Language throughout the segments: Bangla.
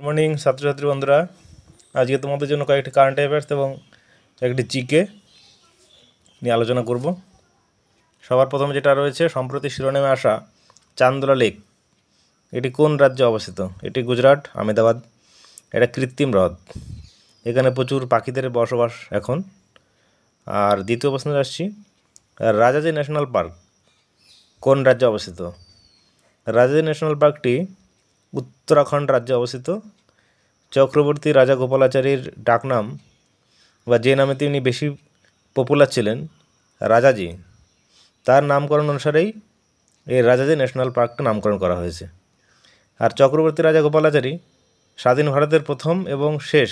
গুড মর্নিং ছাত্রছাত্রী বন্ধুরা, আজকে তোমাদের জন্য কয়েকটি কারেন্ট অ্যাফেয়ার্স এবং একটি জিকে নিয়ে আলোচনা করব। সবার প্রথমে যেটা রয়েছে, সম্প্রতি শিরোনামে আসা চান্দোলা লেক এটি কোন রাজ্যে অবস্থিত? এটি গুজরাট, আহমেদাবাদ। এটা কৃত্রিম হ্রদ, এখানে প্রচুর পাখিদের বসবাস এখন। আর দ্বিতীয় প্রশ্নে আসছি, রাজাজি ন্যাশনাল পার্ক কোন রাজ্যে অবস্থিত? রাজাজি ন্যাশনাল পার্কটি উত্তরাখণ্ড রাজ্যে অবস্থিত। চক্রবর্তী রাজা গোপালাচারীর ডাকনাম বা যে নামে তিনি বেশি পপুলার ছিলেন, রাজাজি, তার নামকরণ অনুসারেই এই রাজাজি ন্যাশনাল পার্কটা নামকরণ করা হয়েছে। আর চক্রবর্তী রাজা গোপালাচারী স্বাধীন ভারতের প্রথম এবং শেষ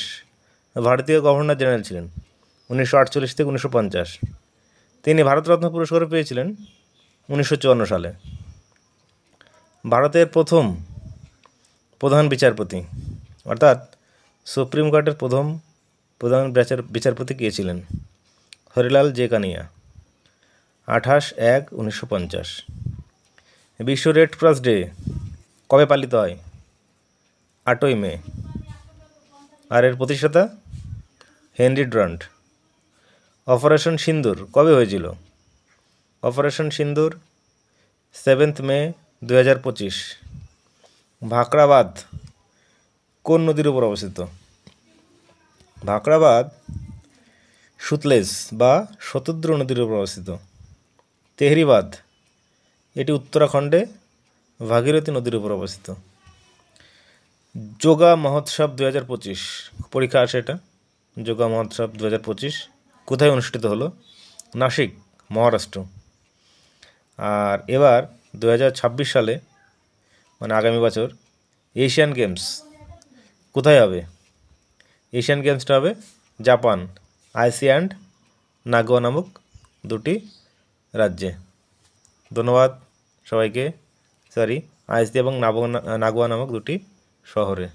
ভারতীয় গভর্নর জেনারেল ছিলেন 1948 থেকে 1950। তিনি ভারতরত্ন পুরস্কারও পেয়েছিলেন 1954 সালে। ভারতের প্রথম প্রধান বিচারপতি অর্থাৎ সুপ্রিম কোর্টের প্রধান বিচারপতি কে ছিলেন? হরিলাল জে কানিয়া, 28/1/1950। বিশ্ব রেড ক্রস ডে কবে পালিত হয়? 8ই মে। আর এর প্রতিষ্ঠাতা হেনরি ডুরান্ট। অপারেশন সিন্দুর কবে হয়েছিল? অপারেশন সিন্দুর 7 মে 2025। ভাকরাবাদ কোন নদীর উপর অবস্থিত? ভাকরাবাদ সুতলেজ বা শতদ্রু নদীর উপর অবস্থিত। তেহরিবাদ এটি উত্তরাখণ্ডে ভাগীরথী নদীর উপর অবস্থিত। যোগা মহোৎসব 2025 পরীক্ষা আসে এটা। যোগা মহোৎসব 2025 কোথায় অনুষ্ঠিত হলো? নাসিক, মহারাষ্ট্র। আর এবার 2026 সালে মানে আগামী বছর এশিয়ান গেমস কোথায় হবে? এশিয়ান গেমসটা হবে জাপান, আইসি অ্যান্ড নাগোয়া নামক দুটি রাজ্যে। ধন্যবাদ সবাইকে। আইসি এবং নাগোয়া নামক দুটি শহরে।